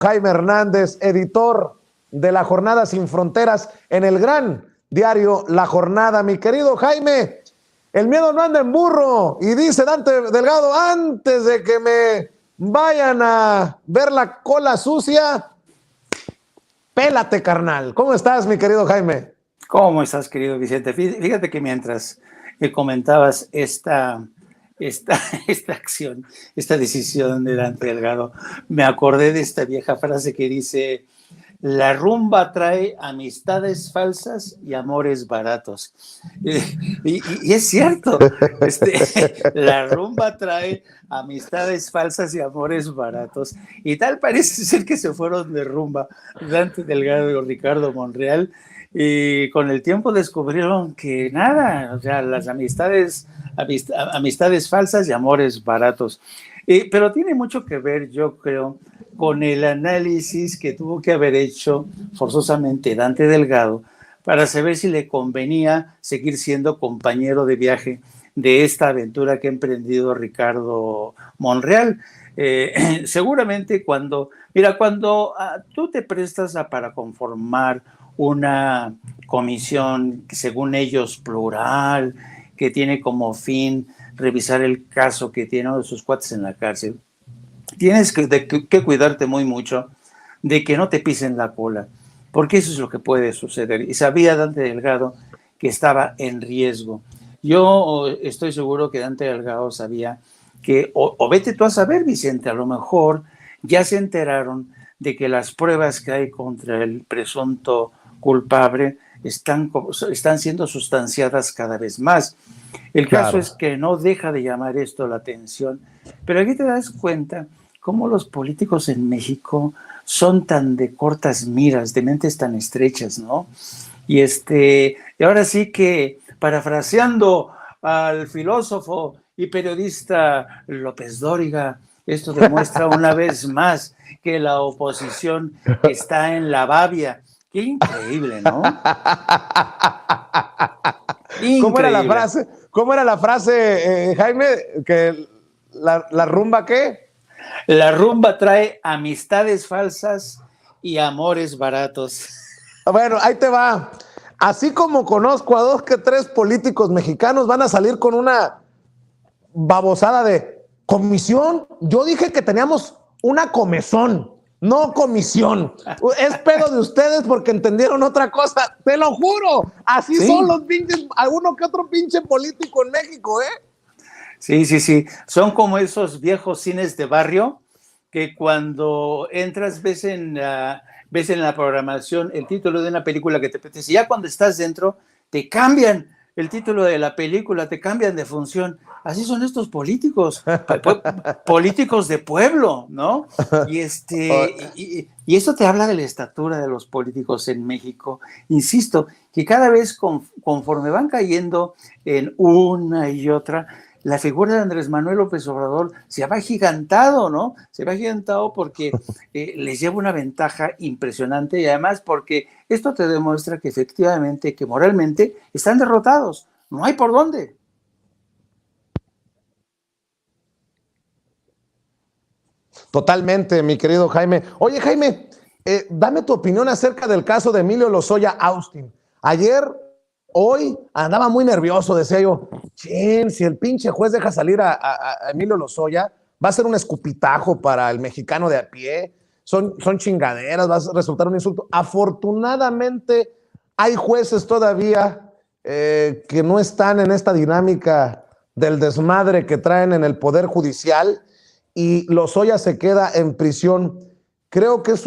Jaime Hernández, editor de La Jornada Sin Fronteras en el gran diario La Jornada. Mi querido Jaime, el miedo no anda en burro, y dice Dante Delgado, antes de que me vayan a ver la cola sucia, pélate, carnal. ¿Cómo estás, mi querido Jaime? ¿Cómo estás, querido Vicente? Fíjate que mientras comentabas esta acción, esta decisión de Dante Delgado, me acordé de esta vieja frase que dice: la rumba trae amistades falsas y amores baratos. Y es cierto, la rumba trae amistades falsas y amores baratos. Y tal parece ser que se fueron de rumba Dante Delgado y Ricardo Monreal, y con el tiempo descubrieron que nada, o sea, las amistades falsas y amores baratos. Pero tiene mucho que ver, yo creo, con el análisis que tuvo que haber hecho forzosamente Dante Delgado para saber si le convenía seguir siendo compañero de viaje de esta aventura que ha emprendido Ricardo Monreal. Seguramente cuando tú te prestas para conformar una comisión, según ellos, plural, que tiene como fin revisar el caso que tiene uno de sus cuates en la cárcel, tienes que cuidarte muy mucho de que no te pisen la cola, porque eso es lo que puede suceder. Y sabía Dante Delgado que estaba en riesgo. Yo estoy seguro que Dante Delgado sabía que, o vete tú a saber, Vicente, a lo mejor ya se enteraron de que las pruebas que hay contra el presunto culpable están siendo sustanciadas cada vez más. El caso es que no deja de llamar esto la atención, pero aquí te das cuenta cómo los políticos en México son tan de cortas miras, de mentes tan estrechas, ¿no? Y ahora sí que, parafraseando al filósofo y periodista López Dóriga, esto demuestra una vez más que la oposición está en la babia. Qué increíble, ¿no? Increíble. ¿Cómo era la frase, Jaime? Que la rumba, ¿qué? La rumba trae amistades falsas y amores baratos. Bueno, ahí te va. Así como conozco a 2 que 3 políticos mexicanos, van a salir con una babosada de comisión. Yo dije que teníamos una comezón, no comisión. Es pedo de ustedes porque entendieron otra cosa. Te lo juro. Así ¿sí? Son los pinches, alguno que otro pinche político en México, ¿eh? Sí. Son como esos viejos cines de barrio que cuando entras ves en la programación el título de una película que te apetece. Ya cuando estás dentro te cambian el título de la película, te cambian de función. Así son estos políticos, políticos de pueblo, ¿no? Y eso te habla de la estatura de los políticos en México. Insisto, que cada vez conforme van cayendo en una y otra, la figura de Andrés Manuel López Obrador se va agigantado, ¿no? Se va agigantado porque les lleva una ventaja impresionante, y además porque esto te demuestra que efectivamente, que moralmente están derrotados. No hay por dónde. Totalmente, mi querido Jaime. Oye, Jaime, dame tu opinión acerca del caso de Emilio Lozoya Austin. Ayer, hoy, andaba muy nervioso, decía yo, si el pinche juez deja salir a Emilio Lozoya, va a ser un escupitajo para el mexicano de a pie, son chingaderas, va a resultar un insulto. Afortunadamente, hay jueces todavía que no están en esta dinámica del desmadre que traen en el Poder Judicial, y Lozoya se queda en prisión. Creo que es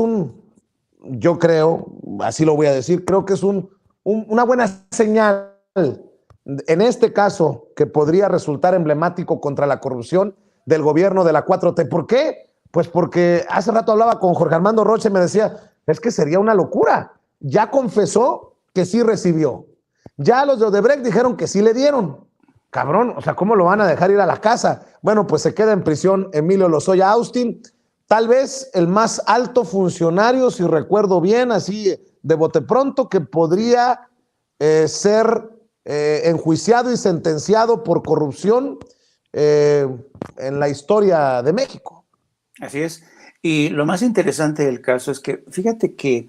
así lo voy a decir, creo que es una buena señal en este caso que podría resultar emblemático contra la corrupción del gobierno de la 4T. ¿Por qué? Pues porque hace rato hablaba con Jorge Armando Rocha y me decía, es que sería una locura. Ya confesó que sí recibió. Ya los de Odebrecht dijeron que sí le dieron. Cabrón, o sea, ¿cómo lo van a dejar ir a la casa? Bueno, pues se queda en prisión Emilio Lozoya Austin, tal vez el más alto funcionario, si recuerdo bien, así de bote pronto, que podría ser enjuiciado y sentenciado por corrupción en la historia de México. Así es. Y lo más interesante del caso es que, fíjate que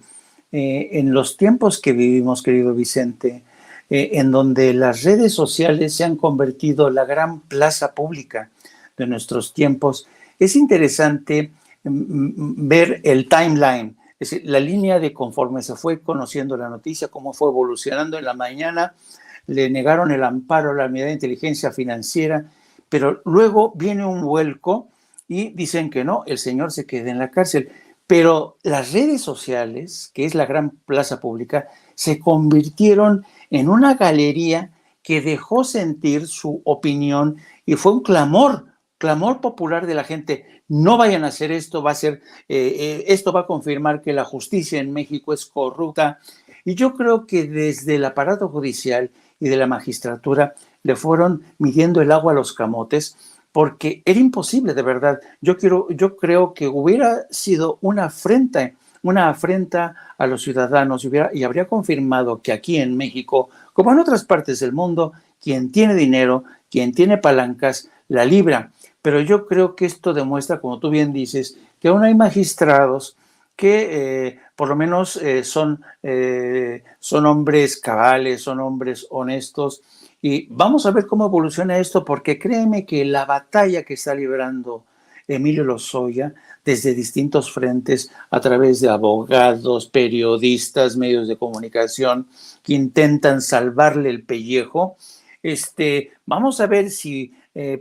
en los tiempos que vivimos, querido Vicente, en donde las redes sociales se han convertido en la gran plaza pública de nuestros tiempos, es interesante ver el timeline, es decir, la línea de conforme se fue conociendo la noticia, cómo fue evolucionando. En la mañana le negaron el amparo a la Unidad de Inteligencia Financiera, pero luego viene un vuelco y dicen que no, el señor se queda en la cárcel. Pero las redes sociales, que es la gran plaza pública, se convirtieron en una galería que dejó sentir su opinión y fue un clamor popular de la gente. No vayan a hacer esto, esto va a confirmar que la justicia en México es corrupta. Y yo creo que desde el aparato judicial y de la magistratura le fueron midiendo el agua a los camotes, porque era imposible, de verdad. Yo creo que hubiera sido una afrenta a los ciudadanos y habría confirmado que aquí en México, como en otras partes del mundo, quien tiene dinero, quien tiene palancas, la libra. Pero yo creo que esto demuestra, como tú bien dices, que aún hay magistrados que por lo menos son hombres cabales, son hombres honestos. Y vamos a ver cómo evoluciona esto, porque créeme que la batalla que está librando Emilio Lozoya desde distintos frentes, a través de abogados, periodistas, medios de comunicación, que intentan salvarle el pellejo, vamos a ver si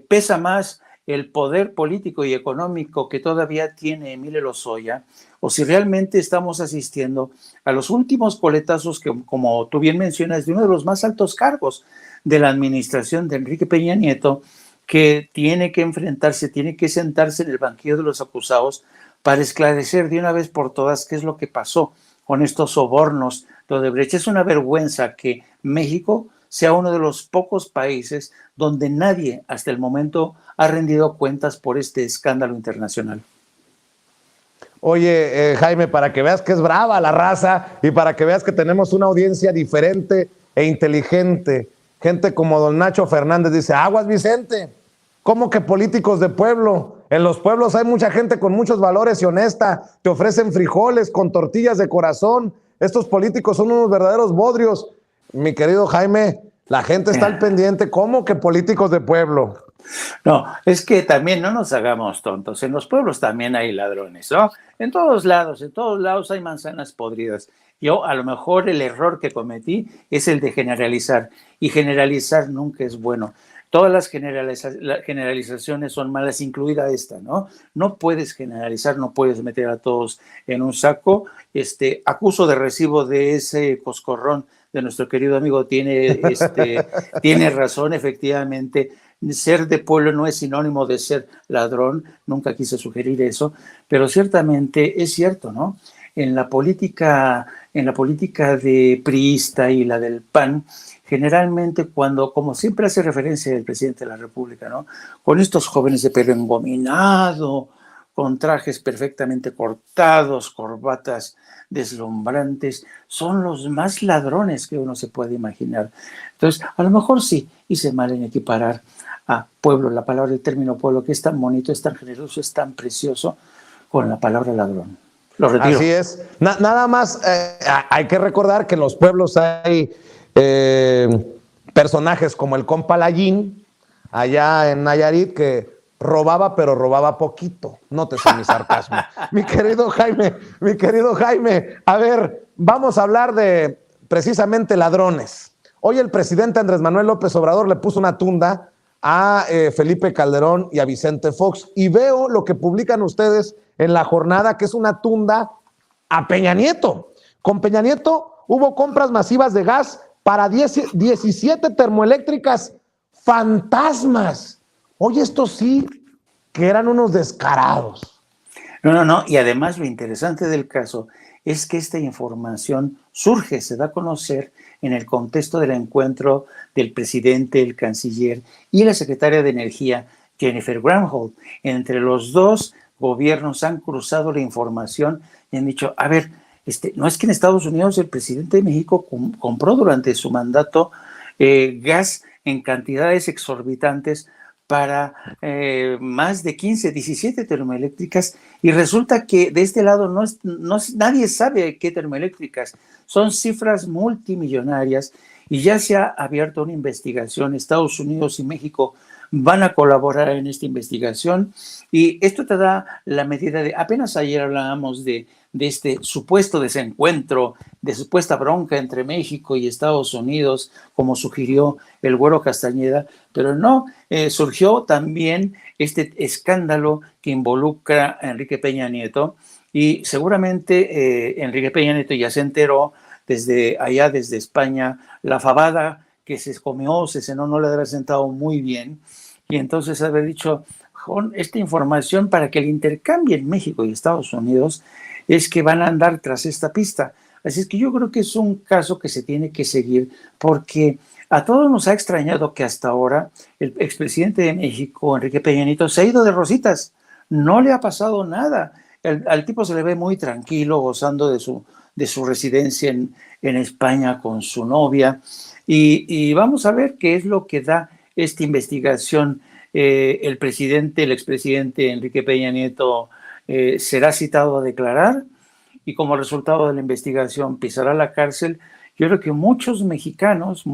pesa más el poder político y económico que todavía tiene Emilio Lozoya, o si realmente estamos asistiendo a los últimos coletazos que, como tú bien mencionas, de uno de los más altos cargos de la administración de Enrique Peña Nieto, que tiene que enfrentarse, tiene que sentarse en el banquillo de los acusados para esclarecer de una vez por todas qué es lo que pasó con estos sobornos de Odebrecht. Es una vergüenza que México sea uno de los pocos países donde nadie hasta el momento ha rendido cuentas por este escándalo internacional. Oye, Jaime, para que veas que es brava la raza y para que veas que tenemos una audiencia diferente e inteligente, gente como don Nacho Fernández dice, aguas Vicente, ¿cómo que políticos de pueblo? En los pueblos hay mucha gente con muchos valores y honesta, te ofrecen frijoles con tortillas de corazón, estos políticos son unos verdaderos bodrios. Mi querido Jaime, la gente está al pendiente, ¿cómo que políticos de pueblo? No, es que también no nos hagamos tontos, en los pueblos también hay ladrones, ¿no? En todos lados hay manzanas podridas. Yo a lo mejor el error que cometí es el de generalizar, y generalizar nunca es bueno. Todas las generalizaciones son malas, incluida esta, ¿no? No puedes generalizar, no puedes meter a todos en un saco. Acuso de recibo de ese coscorrón de nuestro querido amigo, tiene razón, efectivamente. Ser de pueblo no es sinónimo de ser ladrón, nunca quise sugerir eso, pero ciertamente es cierto, ¿no? En la política de priista y la del PAN, generalmente como siempre hace referencia el presidente de la República, ¿no? Con estos jóvenes de pelo engominado, con trajes perfectamente cortados, corbatas deslumbrantes, son los más ladrones que uno se puede imaginar. Entonces, a lo mejor sí hice mal en equiparar a pueblo, la palabra, el término pueblo, que es tan bonito, es tan generoso, es tan precioso, con la palabra ladrón. Lo retiro. Así es. Nada más hay que recordar que en los pueblos hay personajes como el compa Layín, allá en Nayarit, que robaba, pero robaba poquito. Nótese mi sarcasmo. Mi querido Jaime, a ver, vamos a hablar de precisamente ladrones. Hoy el presidente Andrés Manuel López Obrador le puso una tunda a Felipe Calderón y a Vicente Fox, y veo lo que publican ustedes en La Jornada, que es una tunda a Peña Nieto. Con Peña Nieto hubo compras masivas de gas para 17 termoeléctricas fantasmas. Oye, estos sí que eran unos descarados. No, y además lo interesante del caso es que esta información se da a conocer en el contexto del encuentro del presidente, el canciller y la secretaria de Energía, Jennifer Granholm. Entre los dos gobiernos han cruzado la información y han dicho, a ver, no es que en Estados Unidos el presidente de México compró durante su mandato gas en cantidades exorbitantes para más de 15, 17 termoeléctricas, y resulta que de este lado nadie sabe qué termoeléctricas. Son cifras multimillonarias y ya se ha abierto una investigación. Estados Unidos y México van a colaborar en esta investigación, y esto te da la medida de, apenas ayer hablábamos de este supuesto desencuentro, de supuesta bronca entre México y Estados Unidos, como sugirió el Güero Castañeda, pero no, surgió también este escándalo que involucra a Enrique Peña Nieto, y seguramente Enrique Peña Nieto ya se enteró desde allá, desde España, la fabada que se comió, se cenó, no le debe haber sentado muy bien, y entonces haber dicho, con esta información para que el intercambio en México y Estados Unidos es que van a andar tras esta pista. Así es que yo creo que es un caso que se tiene que seguir, porque a todos nos ha extrañado que hasta ahora el expresidente de México, Enrique Peña Nieto, se ha ido de rositas. No le ha pasado nada. Al tipo se le ve muy tranquilo, gozando de su residencia en España con su novia. Y vamos a ver qué es lo que da esta investigación. El expresidente Enrique Peña Nieto será citado a declarar, y como resultado de la investigación pisará la cárcel. Yo creo que muchos mexicanos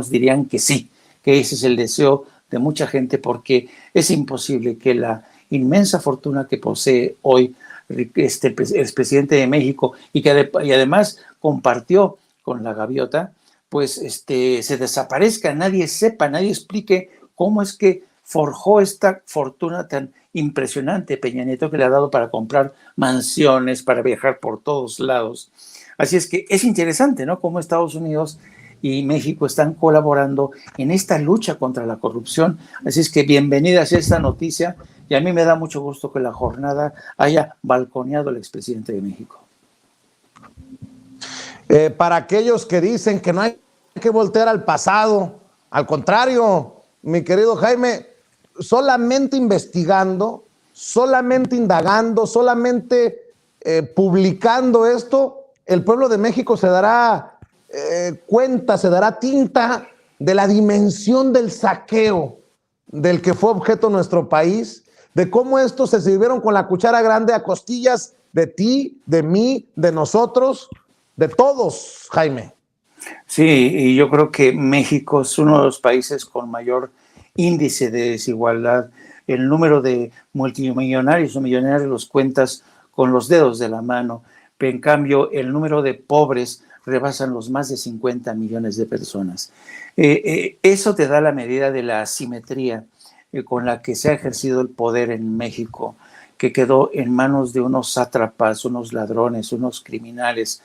dirían que sí, que ese es el deseo de mucha gente, porque es imposible que la inmensa fortuna que posee hoy el expresidente de México, y además compartió con la gaviota, pues se desaparezca, nadie sepa, nadie explique cómo es que forjó esta fortuna tan impresionante Peña Nieto, que le ha dado para comprar mansiones, para viajar por todos lados. Así es que es interesante, ¿no?, cómo Estados Unidos y México están colaborando en esta lucha contra la corrupción. Así es que bienvenida sea esta noticia, y a mí me da mucho gusto que la jornada haya balconeado al expresidente de México. Para aquellos que dicen que no hay que voltear al pasado, al contrario, mi querido Jaime, solamente investigando, solamente indagando, solamente publicando esto, el pueblo de México se dará cuenta, se dará tinta de la dimensión del saqueo del que fue objeto nuestro país, de cómo estos se sirvieron con la cuchara grande a costillas de ti, de mí, de nosotros, de todos, Jaime. Sí, y yo creo que México es uno de los países con mayor índice de desigualdad. El número de multimillonarios o millonarios los cuentas con los dedos de la mano, pero en cambio el número de pobres rebasan los más de 50 millones de personas. Eso te da la medida de la asimetría con la que se ha ejercido el poder en México, que quedó en manos de unos sátrapas, unos ladrones, unos criminales,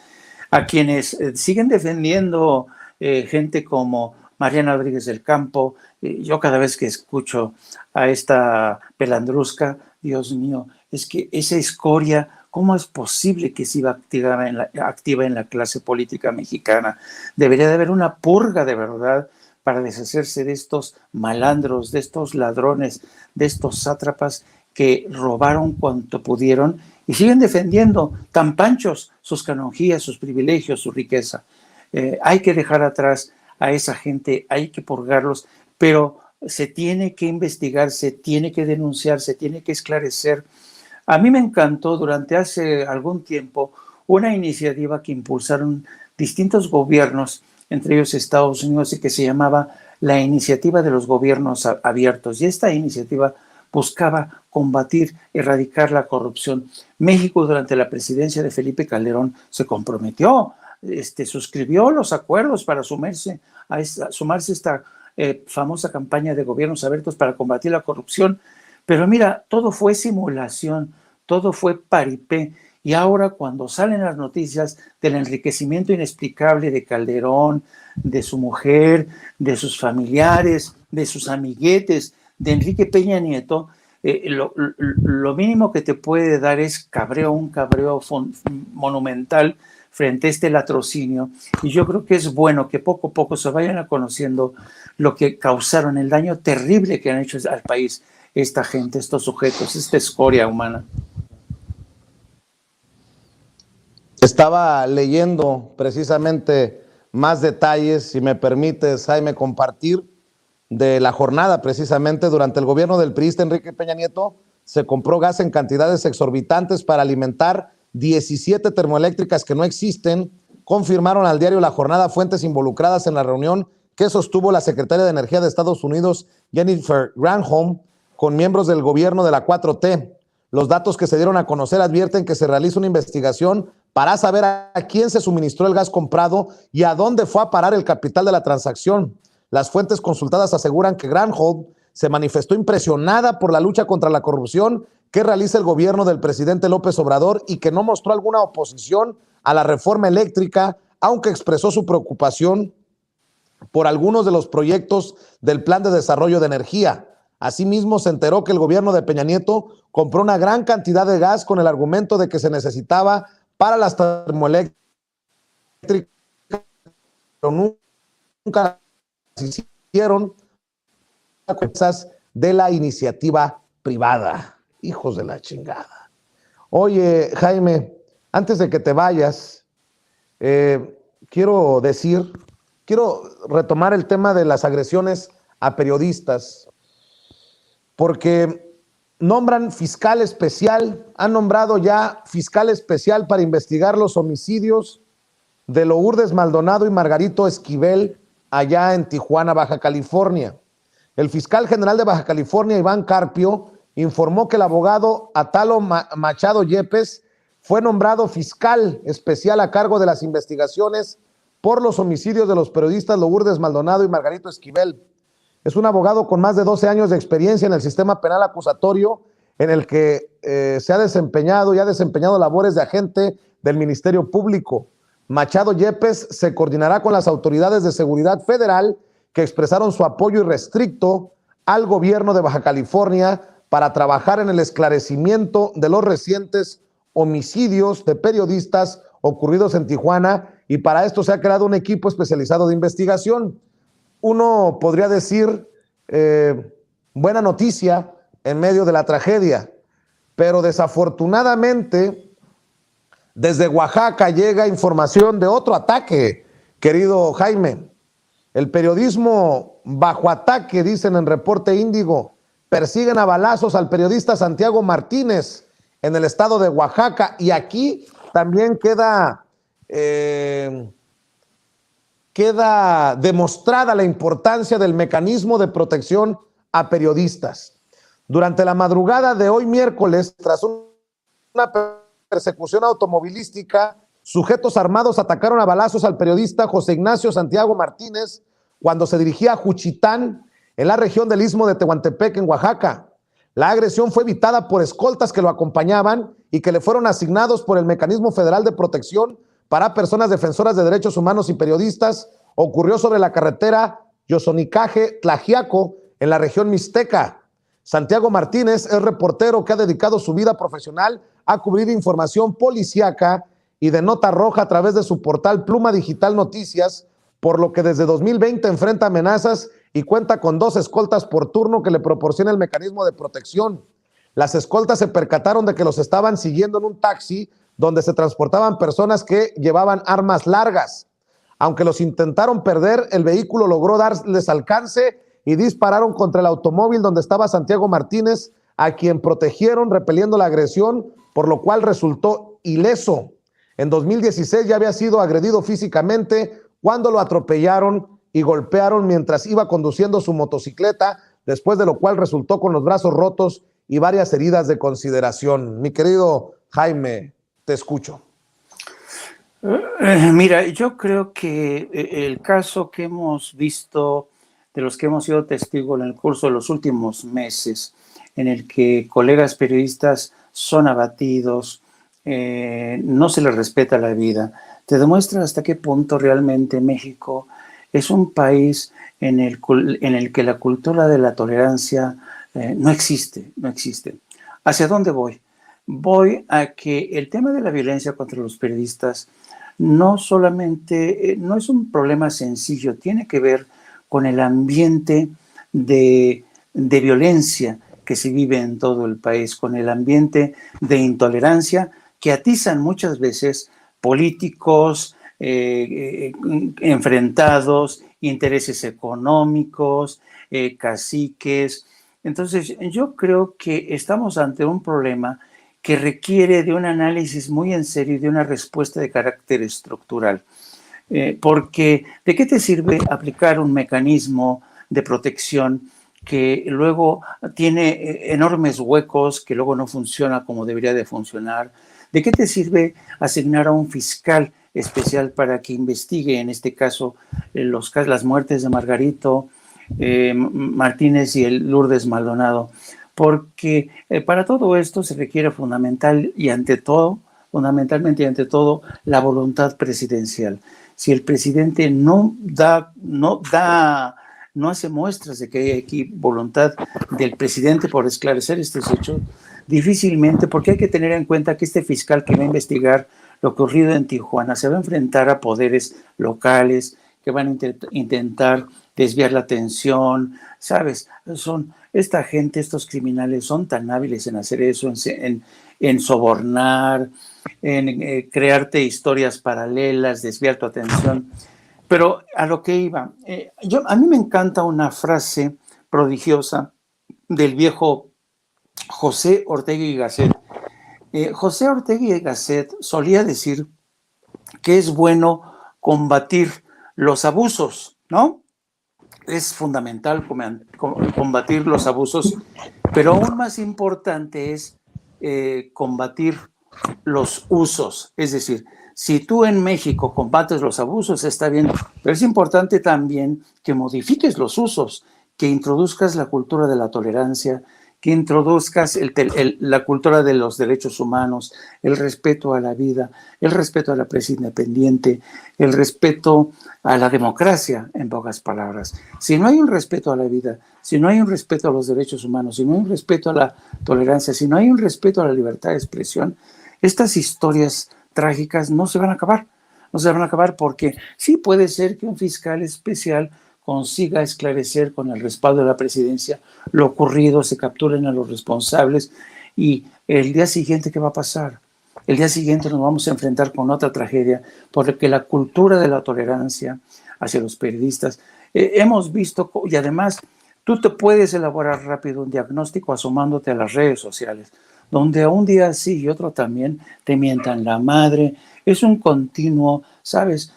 a quienes siguen defendiendo gente como Mariana Rodríguez del Campo. Yo cada vez que escucho a esta pelandrusca, Dios mío, es que esa escoria, ¿cómo es posible que siga activa en la clase política mexicana? Debería de haber una purga de verdad para deshacerse de estos malandros, de estos ladrones, de estos sátrapas que robaron cuanto pudieron y siguen defendiendo tan panchos sus canonjías, sus privilegios, su riqueza. Hay que dejar atrás a esa gente, hay que purgarlos, pero se tiene que investigar, se tiene que denunciar, se tiene que esclarecer. A mí me encantó durante hace algún tiempo una iniciativa que impulsaron distintos gobiernos, entre ellos Estados Unidos, y que se llamaba la Iniciativa de los Gobiernos Abiertos. Y esta iniciativa buscaba combatir, erradicar la corrupción. México, durante la presidencia de Felipe Calderón, se comprometió, suscribió los acuerdos para sumarse a esta famosa campaña de gobiernos abiertos para combatir la corrupción. Pero mira, todo fue simulación, todo fue paripé. Y ahora, cuando salen las noticias del enriquecimiento inexplicable de Calderón, de su mujer, de sus familiares, de sus amiguetes, de Enrique Peña Nieto, lo mínimo que te puede dar es cabreo, un cabreo monumental frente a este latrocinio. Y yo creo que es bueno que poco a poco se vayan conociendo lo que causaron, el daño terrible que han hecho al país esta gente, estos sujetos, esta escoria humana. Estaba leyendo precisamente más detalles, si me permites, Jaime, compartir. de la jornada, precisamente durante el gobierno del priista Enrique Peña Nieto, se compró gas en cantidades exorbitantes para alimentar 17 termoeléctricas que no existen, confirmaron al diario La Jornada fuentes involucradas en la reunión que sostuvo la secretaria de Energía de Estados Unidos, Jennifer Granholm, con miembros del gobierno de la 4T. Los datos que se dieron a conocer advierten que se realiza una investigación para saber a quién se suministró el gas comprado y a dónde fue a parar el capital de la transacción. Las fuentes consultadas aseguran que Granholm se manifestó impresionada por la lucha contra la corrupción que realiza el gobierno del presidente López Obrador y que no mostró alguna oposición a la reforma eléctrica, aunque expresó su preocupación por algunos de los proyectos del Plan de Desarrollo de Energía. Asimismo, se enteró que el gobierno de Peña Nieto compró una gran cantidad de gas con el argumento de que se necesitaba para las termoeléctricas, pero nunca se hicieron cosas de la iniciativa privada. Hijos de la chingada. Oye, Jaime, antes de que te vayas, quiero retomar el tema de las agresiones a periodistas, porque nombran fiscal especial, han nombrado ya fiscal especial para investigar los homicidios de Lourdes Maldonado y Margarito Esquivel allá en Tijuana, Baja California. El fiscal general de Baja California, Iván Carpio, informó que el abogado Atalo Machado Yepes fue nombrado fiscal especial a cargo de las investigaciones por los homicidios de los periodistas Lourdes Maldonado y Margarito Esquivel. Es un abogado con más de 12 años de experiencia en el sistema penal acusatorio, en el que se ha desempeñado y ha desempeñado labores de agente del Ministerio Público. Machado Yepes se coordinará con las autoridades de seguridad federal que expresaron su apoyo irrestricto al gobierno de Baja California para trabajar en el esclarecimiento de los recientes homicidios de periodistas ocurridos en Tijuana, y para esto se ha creado un equipo especializado de investigación. Uno podría decir buena noticia en medio de la tragedia, pero desafortunadamente desde Oaxaca llega información de otro ataque, querido Jaime. El periodismo bajo ataque, dicen en Reporte Índigo. Persiguen a balazos al periodista Santiago Martínez en el estado de Oaxaca, y aquí también queda demostrada la importancia del mecanismo de protección a periodistas. Durante la madrugada de hoy miércoles, tras una persecución automovilística, sujetos armados atacaron a balazos al periodista José Ignacio Santiago Martínez cuando se dirigía a Juchitán, en la región del Istmo de Tehuantepec, en Oaxaca. La agresión fue evitada por escoltas que lo acompañaban y que le fueron asignados por el Mecanismo Federal de Protección para Personas Defensoras de Derechos Humanos y Periodistas. Ocurrió sobre la carretera Yosonicaje-Tlajiaco, en la región Mixteca. Santiago Martínez es reportero que ha dedicado su vida profesional a cubrir información policíaca y de nota roja a través de su portal Pluma Digital Noticias, por lo que desde 2020 enfrenta amenazas y cuenta con 2 escoltas por turno que le proporciona el mecanismo de protección. Las escoltas se percataron de que los estaban siguiendo en un taxi donde se transportaban personas que llevaban armas largas. Aunque los intentaron perder, el vehículo logró darles alcance y dispararon contra el automóvil donde estaba Santiago Martínez, a quien protegieron repeliendo la agresión, por lo cual resultó ileso. En 2016 ya había sido agredido físicamente cuando lo atropellaron y golpearon mientras iba conduciendo su motocicleta, después de lo cual resultó con los brazos rotos y varias heridas de consideración. Mi querido Jaime, te escucho. Mira, yo creo que el caso que hemos visto, de los que hemos sido testigos en el curso de los últimos meses, en el que colegas periodistas son abatidos, no se les respeta la vida, te demuestra hasta qué punto realmente México es un país en el que la cultura de la tolerancia no existe. ¿Hacia dónde voy? Voy a que el tema de la violencia contra los periodistas no solamente, no es un problema sencillo, tiene que ver con el ambiente de violencia que se vive en todo el país, con el ambiente de intolerancia que atizan muchas veces políticos enfrentados intereses económicos, caciques. Entonces, yo creo que estamos ante un problema que requiere de un análisis muy en serio y de una respuesta de carácter estructural. Porque ¿de qué te sirve aplicar un mecanismo de protección que luego tiene enormes huecos, que luego no funciona como debería de funcionar? ¿De qué te sirve asignar a un fiscal especial para que investigue, en este caso, las muertes de Margarito Martínez y el Lourdes Maldonado? Porque para todo esto se requiere fundamentalmente y ante todo, la voluntad presidencial. Si el presidente no hace muestras de que hay aquí voluntad del presidente por esclarecer estos hechos, difícilmente, porque hay que tener en cuenta que este fiscal que va a investigar lo ocurrido en Tijuana se va a enfrentar a poderes locales que van a intentar desviar la atención, ¿sabes? Esta gente, estos criminales son tan hábiles en hacer eso, en sobornar, en crearte historias paralelas, desviar tu atención. Pero a lo que iba, a mí me encanta una frase prodigiosa del viejo José Ortega y Gasset. José Ortega y Gasset solía decir que es bueno combatir los abusos, ¿no? Es fundamental combatir los abusos, pero aún más importante es combatir los usos. Es decir, si tú en México combates los abusos, está bien, pero es importante también que modifiques los usos, que introduzcas la cultura de la tolerancia, que introduzcas la cultura de los derechos humanos, el respeto a la vida, el respeto a la prensa independiente, el respeto a la democracia, en pocas palabras. Si no hay un respeto a la vida, si no hay un respeto a los derechos humanos, si no hay un respeto a la tolerancia, si no hay un respeto a la libertad de expresión, estas historias trágicas no se van a acabar. No se van a acabar porque sí puede ser que un fiscal especial consiga esclarecer con el respaldo de la presidencia lo ocurrido, se capturen a los responsables y el día siguiente, ¿qué va a pasar? El día siguiente nos vamos a enfrentar con otra tragedia porque la cultura de la tolerancia hacia los periodistas, hemos visto, y además tú te puedes elaborar rápido un diagnóstico asomándote a las redes sociales, donde a un día sí y otro también te mientan la madre. Es un continuo, ¿sabes?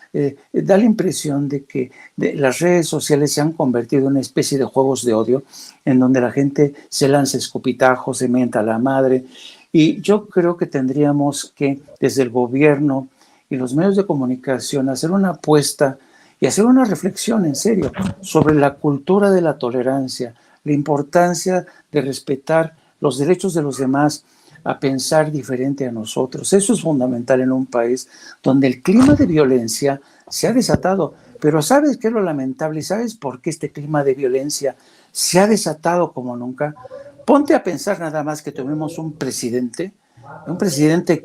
Da la impresión de que las redes sociales se han convertido en una especie de juegos de odio en donde la gente se lanza escupitajos, se mienta a la madre. Y yo creo que tendríamos que, desde el gobierno y los medios de comunicación, hacer una apuesta y hacer una reflexión en serio sobre la cultura de la tolerancia, la importancia de respetar los derechos de los demás, a pensar diferente a nosotros. Eso es fundamental en un país donde el clima de violencia se ha desatado. Pero ¿sabes qué es lo lamentable? ¿Sabes por qué este clima de violencia se ha desatado como nunca? Ponte a pensar nada más que tuvimos un presidente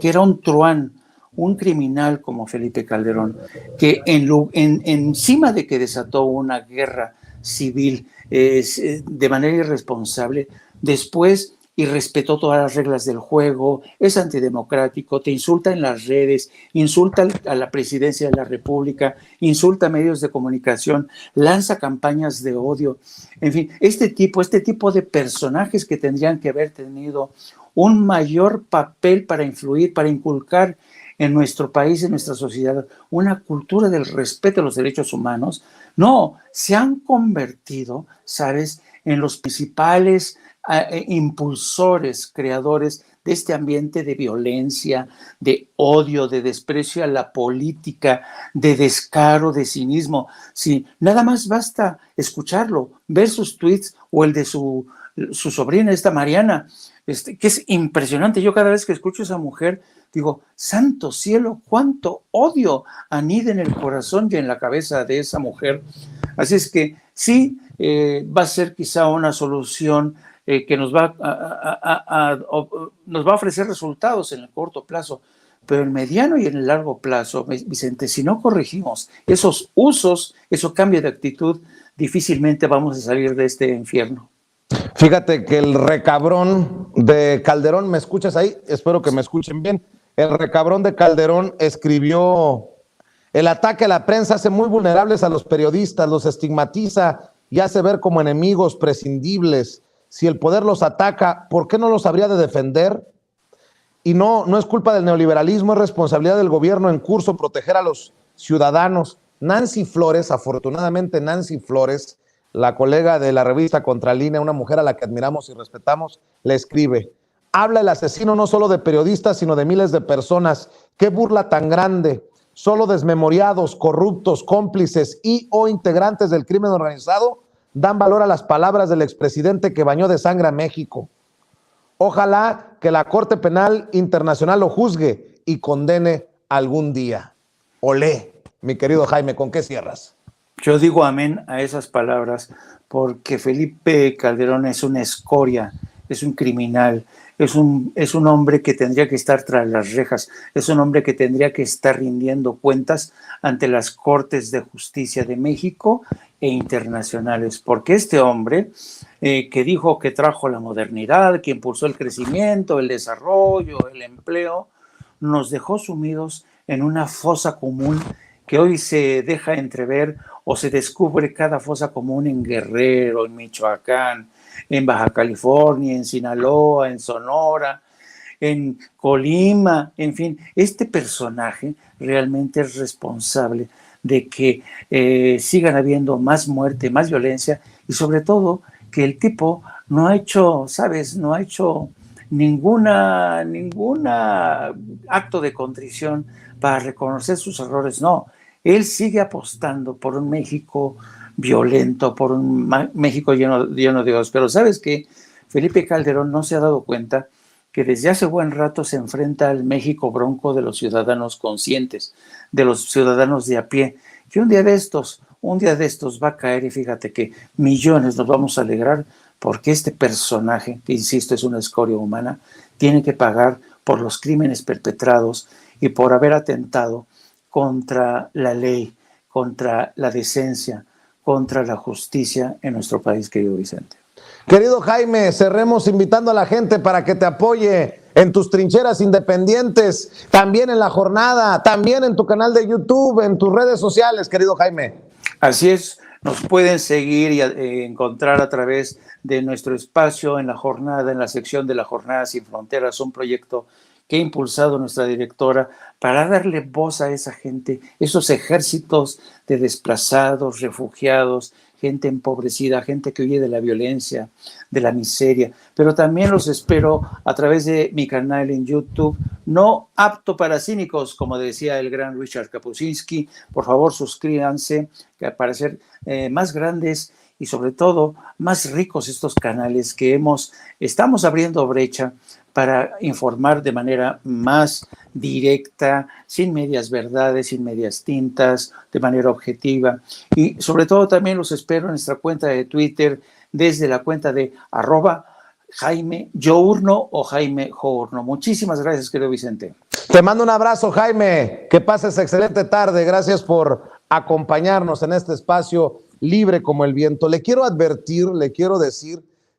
que era un truán, un criminal como Felipe Calderón, que encima de que desató una guerra civil de manera irresponsable, después y respetó todas las reglas del juego, es antidemocrático, te insulta en las redes, insulta a la presidencia de la República, insulta a medios de comunicación, lanza campañas de odio. En fin, este tipo de personajes que tendrían que haber tenido un mayor papel para influir, para inculcar en nuestro país, en nuestra sociedad, una cultura del respeto a los derechos humanos, no, se han convertido, ¿sabes?, en los principales impulsores, creadores de este ambiente de violencia, de odio, de desprecio a la política, de descaro, de cinismo. Sí, nada más basta escucharlo, ver sus tweets o el de su sobrina, esta Mariana, que es impresionante. Yo cada vez que escucho a esa mujer digo, santo cielo, cuánto odio anida en el corazón y en la cabeza de esa mujer. Así es que sí, va a ser quizá una solución que nos va a ofrecer resultados en el corto plazo, pero en el mediano y en el largo plazo, Vicente, si no corregimos esos usos, eso cambio de actitud, difícilmente vamos a salir de este infierno. Fíjate que el recabrón de Calderón, ¿me escuchas ahí? Espero que me escuchen bien. El recabrón de Calderón escribió El ataque a la prensa hace muy vulnerables a los periodistas, los estigmatiza y hace ver como enemigos prescindibles. Si el poder los ataca, ¿por qué no los habría de defender? Y no es culpa del neoliberalismo, es responsabilidad del gobierno en curso proteger a los ciudadanos. Nancy Flores, afortunadamente Nancy Flores, la colega de la revista Contralínea, una mujer a la que admiramos y respetamos, le escribe: habla el asesino no solo de periodistas, sino de miles de personas. ¡Qué burla tan grande! Solo desmemoriados, corruptos, cómplices y o integrantes del crimen organizado dan valor a las palabras del expresidente que bañó de sangre a México. Ojalá que la Corte Penal Internacional lo juzgue y condene algún día. Olé, mi querido Jaime, ¿con qué cierras? Yo digo amén a esas palabras porque Felipe Calderón es una escoria, es un criminal, es un hombre que tendría que estar tras las rejas, es un hombre que tendría que estar rindiendo cuentas ante las Cortes de Justicia de México e internacionales, porque este hombre que dijo que trajo la modernidad, que impulsó el crecimiento, el desarrollo, el empleo, nos dejó sumidos en una fosa común que hoy se deja entrever o se descubre cada fosa común en Guerrero, en Michoacán, en Baja California, en Sinaloa, en Sonora, en Colima, en fin. Este personaje realmente es responsable de que sigan habiendo más muerte, más violencia y sobre todo que el tipo no ha hecho, ¿sabes? No ha hecho ninguna acto de contrición para reconocer sus errores, no. Él sigue apostando por un México violento, por un México lleno de odios. Pero ¿sabes qué? Felipe Calderón no se ha dado cuenta que desde hace buen rato se enfrenta al México bronco de los ciudadanos conscientes, de los ciudadanos de a pie, que un día de estos va a caer y fíjate que millones nos vamos a alegrar porque este personaje, que insisto es una escoria humana, tiene que pagar por los crímenes perpetrados y por haber atentado contra la ley, contra la decencia, contra la justicia en nuestro país, querido Vicente. Querido Jaime, cerremos invitando a la gente para que te apoye en tus trincheras independientes, también en La Jornada, también en tu canal de YouTube, en tus redes sociales, querido Jaime. Así es, nos pueden seguir y encontrar a través de nuestro espacio en La Jornada, en la sección de La Jornada Sin Fronteras, un proyecto que ha impulsado nuestra directora para darle voz a esa gente, esos ejércitos de desplazados, refugiados, gente empobrecida, gente que huye de la violencia, de la miseria. Pero también los espero a través de mi canal en YouTube, no apto para cínicos, como decía el gran Richard Kapuscinski. Por favor, suscríbanse para ser más grandes y sobre todo más ricos estos canales que estamos abriendo brecha para informar de manera más directa, sin medias verdades, sin medias tintas, de manera objetiva. Y sobre todo también los espero en nuestra cuenta de Twitter, desde la cuenta de @Jaime Journo o Jaime Journo. Muchísimas gracias, querido Vicente. Te mando un abrazo, Jaime. Que pases excelente tarde. Gracias por acompañarnos en este espacio libre como el viento. Le quiero advertir, le quiero decir